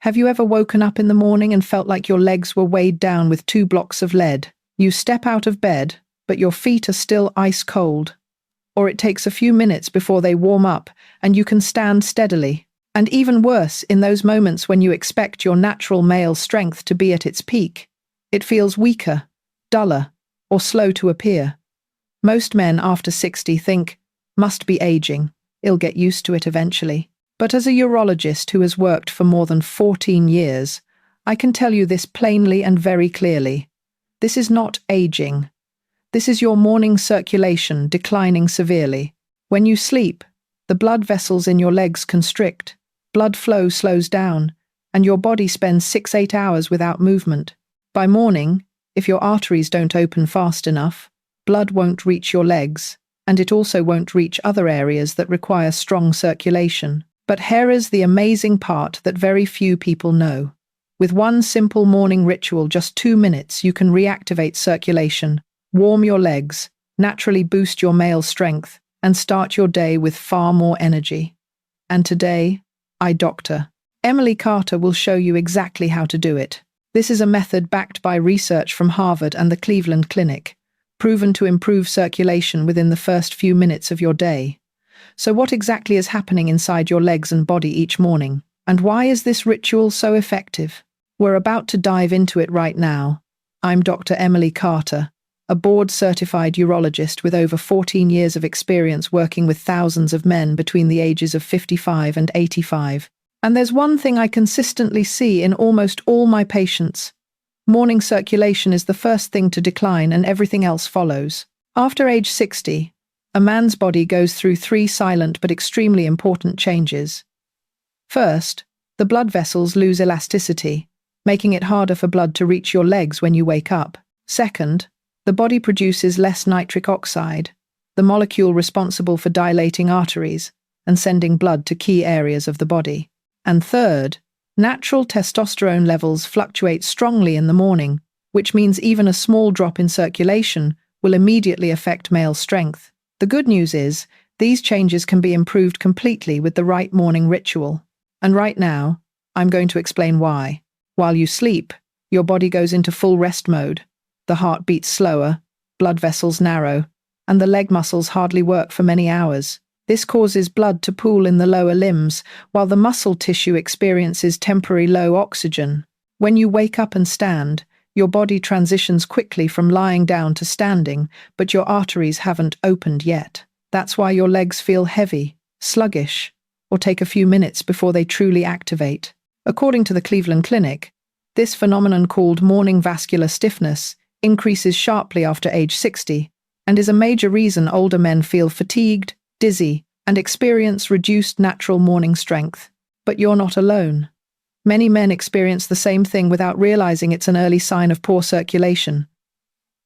Have you ever woken up in the morning and felt like your legs were weighed down with 2 blocks of lead? You step out of bed, but your feet are still ice cold. Or it takes a few minutes before they warm up and you can stand steadily. And even worse, in those moments when you expect your natural male strength to be at its peak, it feels weaker, duller, or slow to appear. Most men after 60 think, must be aging, he'll get used to it eventually. But as a urologist who has worked for more than 14 years, I can tell you this plainly and very clearly. This is not aging. This is your morning circulation declining severely. When you sleep, the blood vessels in your legs constrict, blood flow slows down, and your body spends 6-8 hours without movement. By morning, if your arteries don't open fast enough, blood won't reach your legs, and it also won't reach other areas that require strong circulation. But here is the amazing part that very few people know. With one simple morning ritual, just 2 minutes, you can reactivate circulation, warm your legs, naturally boost your male strength, and start your day with far more energy. And today, Dr. Emily Carter will show you exactly how to do it. This is a method backed by research from Harvard and the Cleveland Clinic, proven to improve circulation within the first few minutes of your day. So what exactly is happening inside your legs and body each morning? And why is this ritual so effective? We're about to dive into it right now. I'm Dr. Emily Carter, a board-certified urologist with over 14 years of experience working with thousands of men between the ages of 55 and 85. And there's one thing I consistently see in almost all my patients. Morning circulation is the first thing to decline and everything else follows. After age 60, a man's body goes through 3 silent but extremely important changes. First, the blood vessels lose elasticity, making it harder for blood to reach your legs when you wake up. Second, the body produces less nitric oxide, the molecule responsible for dilating arteries and sending blood to key areas of the body. And third, natural testosterone levels fluctuate strongly in the morning, which means even a small drop in circulation will immediately affect male strength. The good news is, these changes can be improved completely with the right morning ritual. And right now, I'm going to explain why. While you sleep, your body goes into full rest mode. The heart beats slower, blood vessels narrow, and the leg muscles hardly work for many hours. This causes blood to pool in the lower limbs, while the muscle tissue experiences temporary low oxygen. When you wake up and stand, your body transitions quickly from lying down to standing, but your arteries haven't opened yet. That's why your legs feel heavy, sluggish, or take a few minutes before they truly activate. According to the Cleveland Clinic, this phenomenon called morning vascular stiffness increases sharply after age 60 and is a major reason older men feel fatigued, dizzy, and experience reduced natural morning strength. But you're not alone. Many men experience the same thing without realizing it's an early sign of poor circulation.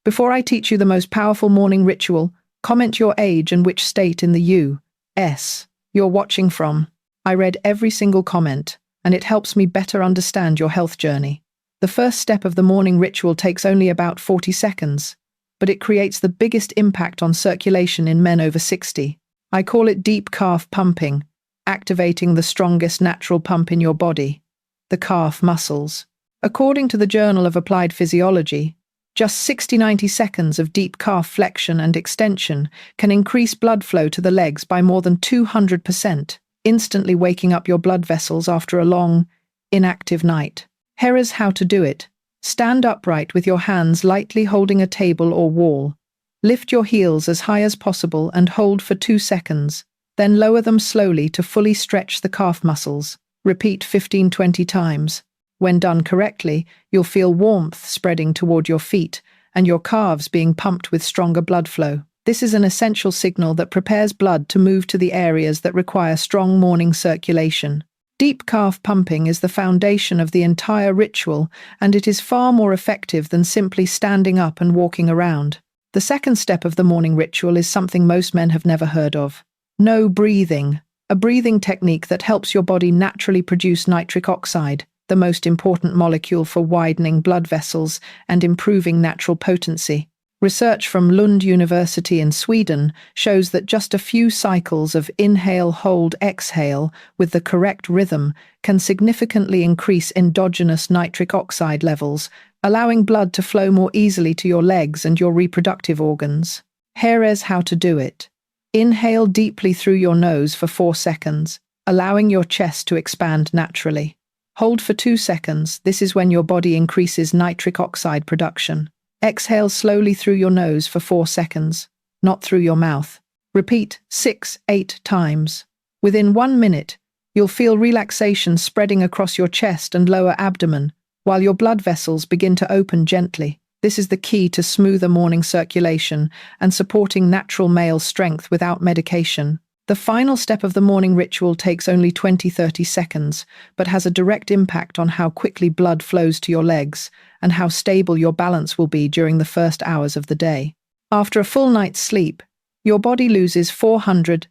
Before I teach you the most powerful morning ritual, comment your age and which state in the U.S. you're watching from. I read every single comment, and it helps me better understand your health journey. The first step of the morning ritual takes only about 40 seconds, but it creates the biggest impact on circulation in men over 60. I call it deep calf pumping, activating the strongest natural pump in your body, the calf muscles. According to the Journal of Applied Physiology, just 60-90 seconds of deep calf flexion and extension can increase blood flow to the legs by more than 200%, instantly waking up your blood vessels after a long, inactive night. Here is how to do it. Stand upright with your hands lightly holding a table or wall. Lift your heels as high as possible and hold for 2 seconds, then lower them slowly to fully stretch the calf muscles. Repeat 15-20 times. When done correctly, you'll feel warmth spreading toward your feet and your calves being pumped with stronger blood flow. This is an essential signal that prepares blood to move to the areas that require strong morning circulation. Deep calf pumping is the foundation of the entire ritual, and it is far more effective than simply standing up and walking around. The second step of the morning ritual is something most men have never heard of. No breathing. A breathing technique that helps your body naturally produce nitric oxide, the most important molecule for widening blood vessels and improving natural potency. Research from Lund University in Sweden shows that just a few cycles of inhale, hold, exhale with the correct rhythm can significantly increase endogenous nitric oxide levels, allowing blood to flow more easily to your legs and your reproductive organs. Here's how to do it. Inhale deeply through your nose for 4 seconds, allowing your chest to expand naturally. Hold for 2 seconds. This is when your body increases nitric oxide production. Exhale slowly through your nose for 4 seconds, not through your mouth. Repeat 6-8 times. Within 1 minute, you'll feel relaxation spreading across your chest and lower abdomen, while your blood vessels begin to open gently. This is the key to smoother morning circulation and supporting natural male strength without medication. The final step of the morning ritual takes only 20-30 seconds, but has a direct impact on how quickly blood flows to your legs and how stable your balance will be during the first hours of the day. After a full night's sleep, your body loses 400-700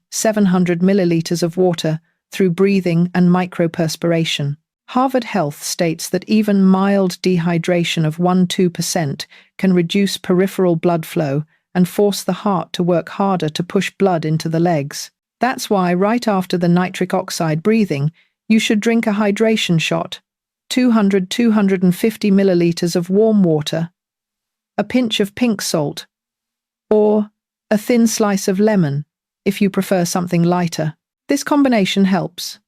milliliters of water through breathing and microperspiration. Harvard Health states that even mild dehydration of 1-2% can reduce peripheral blood flow and force the heart to work harder to push blood into the legs. That's why right after the nitric oxide breathing, you should drink a hydration shot, 200-250 milliliters of warm water, a pinch of pink salt, or a thin slice of lemon, if you prefer something lighter. This combination helps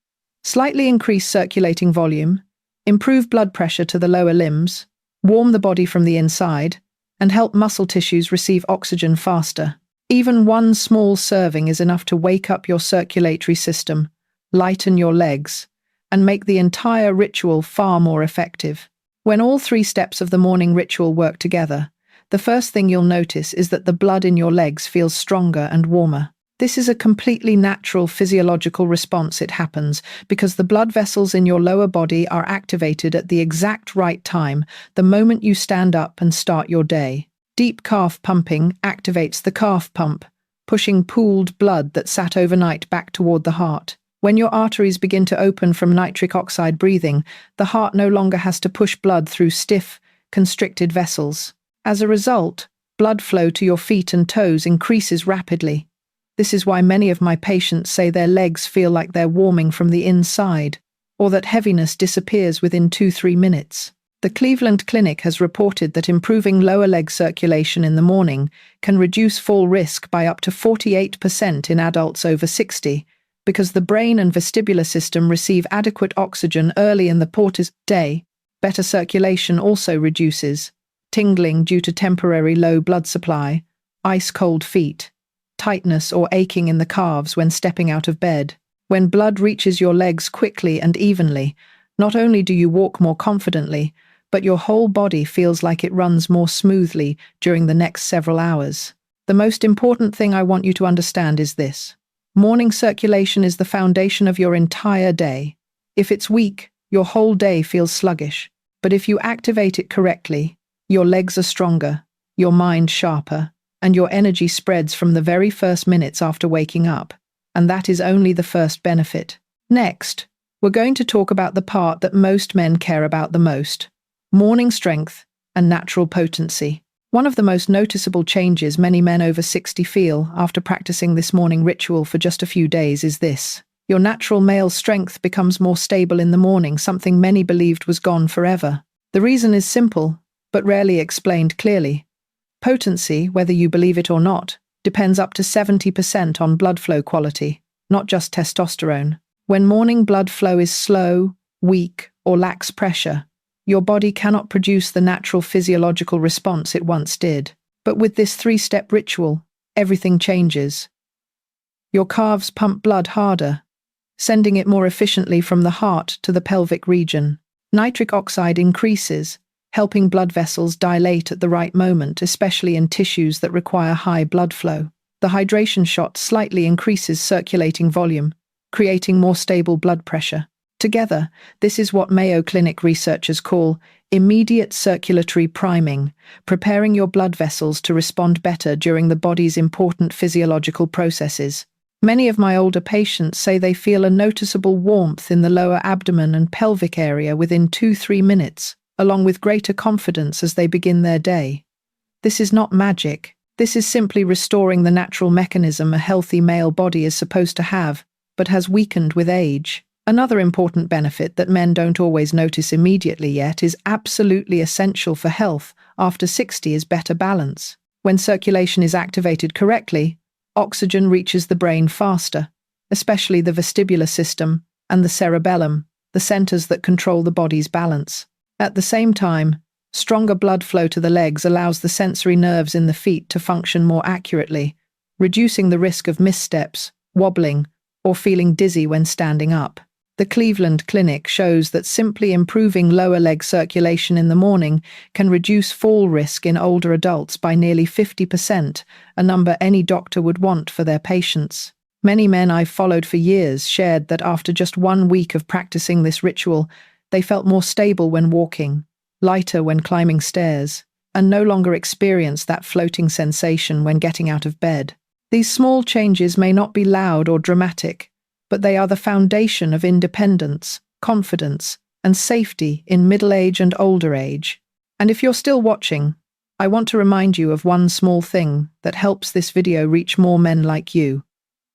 slightly increase circulating volume, improve blood pressure to the lower limbs, warm the body from the inside, and help muscle tissues receive oxygen faster. Even one small serving is enough to wake up your circulatory system, lighten your legs, and make the entire ritual far more effective. When all 3 steps of the morning ritual work together, the first thing you'll notice is that the blood in your legs feels stronger and warmer. This is a completely natural physiological response. It happens because the blood vessels in your lower body are activated at the exact right time, the moment you stand up and start your day. Deep calf pumping activates the calf pump, pushing pooled blood that sat overnight back toward the heart. When your arteries begin to open from nitric oxide breathing, the heart no longer has to push blood through stiff, constricted vessels. As a result, blood flow to your feet and toes increases rapidly. This is why many of my patients say their legs feel like they're warming from the inside, or that heaviness disappears within 2-3 minutes. The Cleveland Clinic has reported that improving lower leg circulation in the morning can reduce fall risk by up to 48% in adults over 60, because the brain and vestibular system receive adequate oxygen early in the day. Better circulation also reduces tingling due to temporary low blood supply, ice-cold feet, tightness or aching in the calves when stepping out of bed. When blood reaches your legs quickly and evenly, not only do you walk more confidently, but your whole body feels like it runs more smoothly during the next several hours. The most important thing I want you to understand is this. Morning circulation is the foundation of your entire day. If it's weak, your whole day feels sluggish. But if you activate it correctly, your legs are stronger, your mind sharper, and your energy spreads from the very first minutes after waking up. And that is only the first benefit. Next, we're going to talk about the part that most men care about the most: morning strength and natural potency. One of the most noticeable changes many men over 60 feel after practicing this morning ritual for just a few days is this. Your natural male strength becomes more stable in the morning, something many believed was gone forever. The reason is simple, but rarely explained clearly. Potency, whether you believe it or not, depends up to 70% on blood flow quality, not just testosterone. When morning blood flow is slow, weak, or lacks pressure, your body cannot produce the natural physiological response it once did. But with this 3-step ritual, everything changes. Your calves pump blood harder, sending it more efficiently from the heart to the pelvic region. Nitric oxide increases, helping blood vessels dilate at the right moment, especially in tissues that require high blood flow. The hydration shot slightly increases circulating volume, creating more stable blood pressure. Together, this is what Mayo Clinic researchers call immediate circulatory priming, preparing your blood vessels to respond better during the body's important physiological processes. Many of my older patients say they feel a noticeable warmth in the lower abdomen and pelvic area within 2-3 minutes, along with greater confidence as they begin their day. This is not magic. This is simply restoring the natural mechanism a healthy male body is supposed to have, but has weakened with age. Another important benefit that men don't always notice immediately yet is absolutely essential for health after 60 is better balance. When circulation is activated correctly, oxygen reaches the brain faster, especially the vestibular system and the cerebellum, the centers that control the body's balance. At the same time, stronger blood flow to the legs allows the sensory nerves in the feet to function more accurately, reducing the risk of missteps, wobbling, or feeling dizzy when standing up. The Cleveland Clinic shows that simply improving lower leg circulation in the morning can reduce fall risk in older adults by nearly 50%, a number any doctor would want for their patients. Many men I've followed for years shared that after just 1 week of practicing this ritual, they felt more stable when walking, lighter when climbing stairs, and no longer experienced that floating sensation when getting out of bed. These small changes may not be loud or dramatic, but they are the foundation of independence, confidence, and safety in middle age and older age. And if you're still watching, I want to remind you of one small thing that helps this video reach more men like you.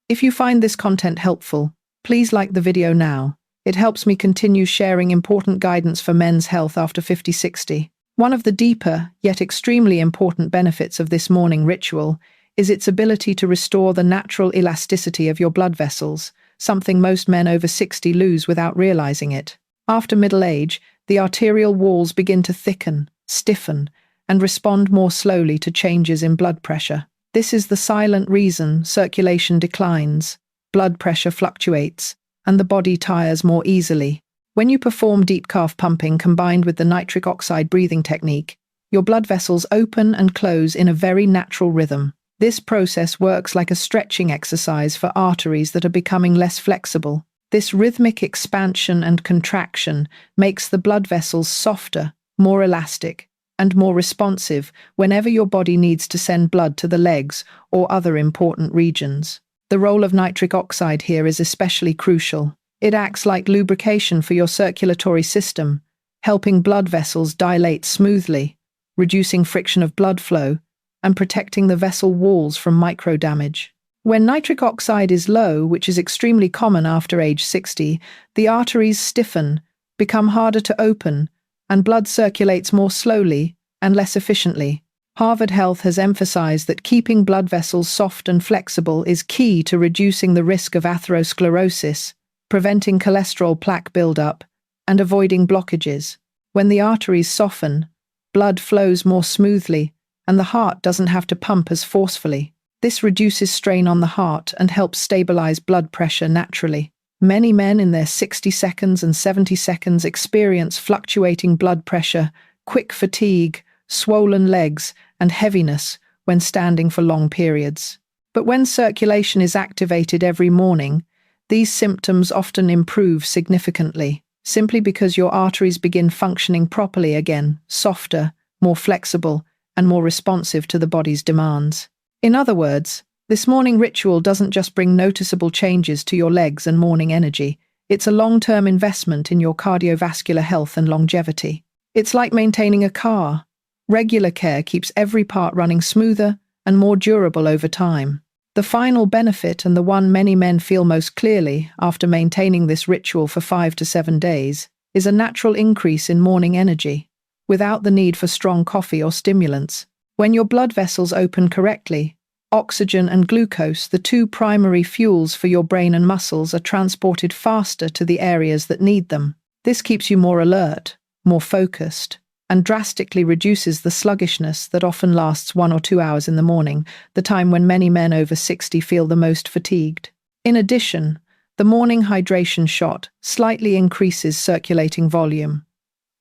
If you find this content helpful, please like the video now. It helps me continue sharing important guidance for men's health after 50-60. One of the deeper, yet extremely important benefits of this morning ritual is its ability to restore the natural elasticity of your blood vessels, something most men over 60 lose without realizing it. After middle age, the arterial walls begin to thicken, stiffen, and respond more slowly to changes in blood pressure. This is the silent reason circulation declines, blood pressure fluctuates, and the body tires more easily. When you perform deep calf pumping combined with the nitric oxide breathing technique, your blood vessels open and close in a very natural rhythm. This process works like a stretching exercise for arteries that are becoming less flexible. This rhythmic expansion and contraction makes the blood vessels softer, more elastic, and more responsive whenever your body needs to send blood to the legs or other important regions. The role of nitric oxide here is especially crucial. It acts like lubrication for your circulatory system, helping blood vessels dilate smoothly, reducing friction of blood flow, and protecting the vessel walls from micro-damage. When nitric oxide is low, which is extremely common after age 60, the arteries stiffen, become harder to open, and blood circulates more slowly and less efficiently. Harvard Health has emphasized that keeping blood vessels soft and flexible is key to reducing the risk of atherosclerosis, preventing cholesterol plaque buildup, and avoiding blockages. When the arteries soften, blood flows more smoothly, and the heart doesn't have to pump as forcefully. This reduces strain on the heart and helps stabilize blood pressure naturally. Many men in their 60 seconds and 70 seconds experience fluctuating blood pressure, quick fatigue, swollen legs, and heaviness when standing for long periods. But when circulation is activated every morning, these symptoms often improve significantly, simply because your arteries begin functioning properly again, softer, more flexible, and more responsive to the body's demands. In other words, this morning ritual doesn't just bring noticeable changes to your legs and morning energy, it's a long-term investment in your cardiovascular health and longevity. It's like maintaining a car. Regular care keeps every part running smoother and more durable over time. The final benefit, and the one many men feel most clearly after maintaining this ritual for 5 to 7 days, is a natural increase in morning energy, without the need for strong coffee or stimulants. When your blood vessels open correctly, oxygen and glucose, the two primary fuels for your brain and muscles, are transported faster to the areas that need them. This keeps you more alert, more focused, and drastically reduces the sluggishness that often lasts 1 or 2 hours in the morning, the time when many men over 60 feel the most fatigued. In addition, the morning hydration shot slightly increases circulating volume.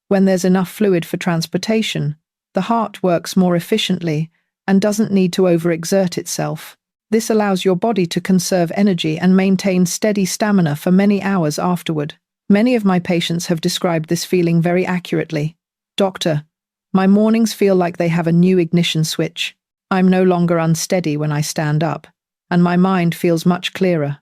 When there's enough fluid for transportation, the heart works more efficiently and doesn't need to overexert itself. This allows your body to conserve energy and maintain steady stamina for many hours afterward. Many of my patients have described this feeling very accurately. "Doctor, my mornings feel like they have a new ignition switch. I'm no longer unsteady when I stand up, and my mind feels much clearer."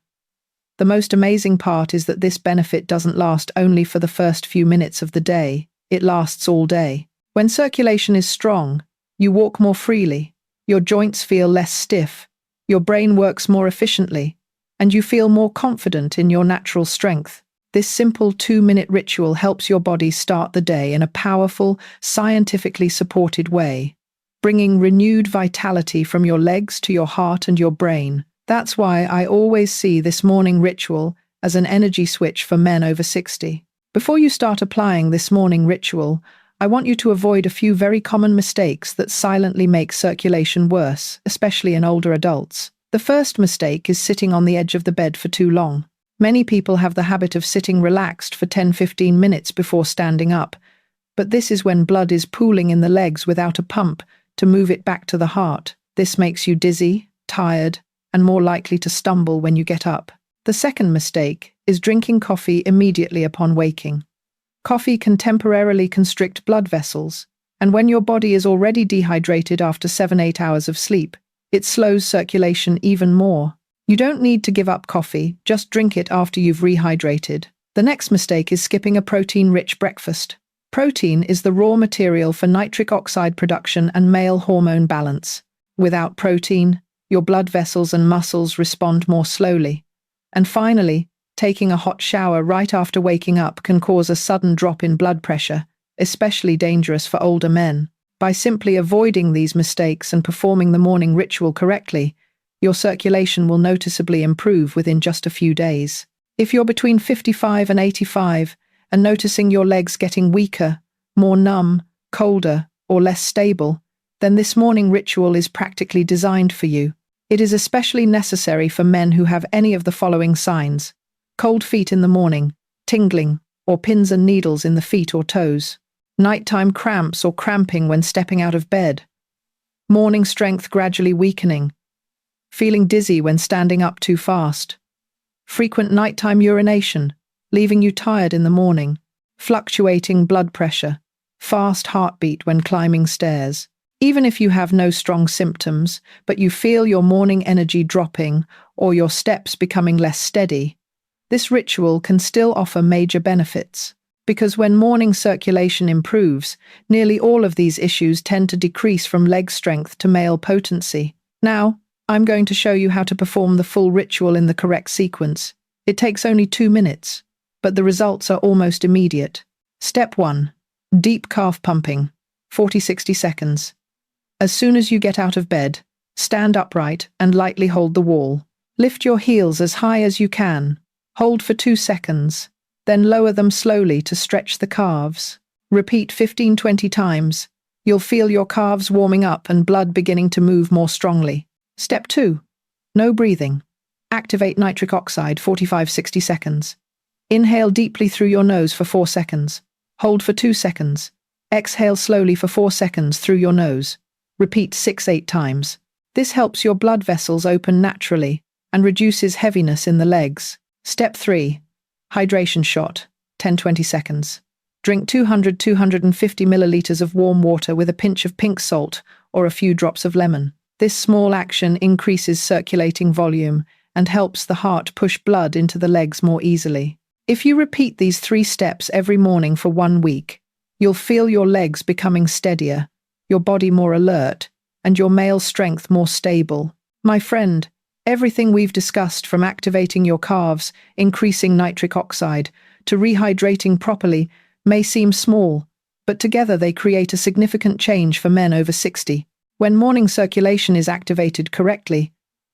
The most amazing part is that this benefit doesn't last only for the first few minutes of the day, it lasts all day. When circulation is strong, You walk more freely, your joints feel less stiff, your brain works more efficiently, and you feel more confident in your natural strength. This simple 2-minute ritual helps your body start the day in a powerful, scientifically supported way, bringing renewed vitality from your legs to your heart and your brain. That's why I always see this morning ritual as an energy switch for men over 60. Before you start applying this morning ritual, I want you to avoid a few very common mistakes that silently make circulation worse, especially in older adults. The first mistake is sitting on the edge of the bed for too long. Many people have the habit of sitting relaxed for 10-15 minutes before standing up, but this is when blood is pooling in the legs without a pump to move it back to the heart. This makes you dizzy, tired, and more likely to stumble when you get up. The second mistake is drinking coffee immediately upon waking. Coffee can temporarily constrict blood vessels, and when your body is already dehydrated after 7-8 hours of sleep, it slows circulation even more. You don't need to give up coffee, just drink it after you've rehydrated. The next mistake is skipping a protein-rich breakfast. Protein is the raw material for nitric oxide production and male hormone balance. Without protein, your blood vessels and muscles respond more slowly. And finally, taking a hot shower right after waking up can cause a sudden drop in blood pressure, especially dangerous for older men. By simply avoiding these mistakes and performing the morning ritual correctly, your circulation will noticeably improve within just a few days. If you're between 55 and 85 and noticing your legs getting weaker, more numb, colder, or less stable, then this morning ritual is practically designed for you. It is especially necessary for men who have any of the following signs: cold feet in the morning, tingling, or pins and needles in the feet or toes, nighttime cramps or cramping when stepping out of bed, morning strength gradually weakening, feeling dizzy when standing up too fast, frequent nighttime urination, leaving you tired in the morning, fluctuating blood pressure, fast heartbeat when climbing stairs. Even if you have no strong symptoms, but you feel your morning energy dropping or your steps becoming less steady, this ritual can still offer major benefits. Because when morning circulation improves, nearly all of these issues tend to decrease from leg strength to male potency. Now, I'm going to show you how to perform the full ritual in the correct sequence. It takes only 2 minutes, but the results are almost immediate. Step 1. Deep calf pumping, 40-60 seconds. As soon as you get out of bed, stand upright and lightly hold the wall. Lift your heels as high as you can. Hold for 2 seconds, then lower them slowly to stretch the calves. Repeat 15-20 times. You'll feel your calves warming up and blood beginning to move more strongly. Step 2. No breathing. Activate nitric oxide, 45-60 seconds. Inhale deeply through your nose for 4 seconds. Hold for 2 seconds. Exhale slowly for 4 seconds through your nose. Repeat 6-8 times. This helps your blood vessels open naturally and reduces heaviness in the legs. Step 3. Hydration shot, 10-20 seconds. Drink 200-250 milliliters of warm water with a pinch of pink salt or a few drops of lemon. This small action increases circulating volume and helps the heart push blood into the legs more easily. If you repeat these 3 steps every morning for 1 week, you'll feel your legs becoming steadier, your body more alert, and your male strength more stable. My friend, everything we've discussed, from activating your calves, increasing nitric oxide, to rehydrating properly, may seem small, but together they create a significant change for men over 60. When morning circulation is activated correctly,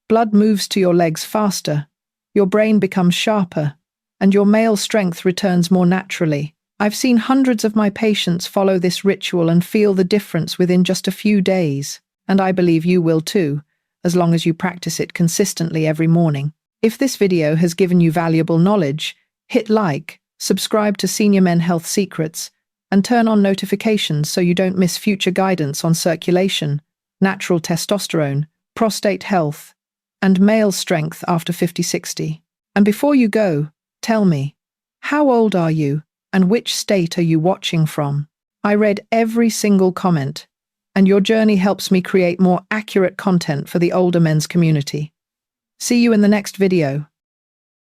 blood moves to your legs faster, your brain becomes sharper, and your male strength returns more naturally. I've seen hundreds of my patients follow this ritual and feel the difference within just a few days, and I believe you will too, as long as you practice it consistently every morning. If this video has given you valuable knowledge, hit like, subscribe to Senior Men Health Secrets, and turn on notifications so you don't miss future guidance on circulation, natural testosterone, prostate health, and male strength after 50-60. And before you go, tell me, how old are you and which state are you watching from? I read every single comment, and your journey helps me create more accurate content for the older men's community. See you in the next video.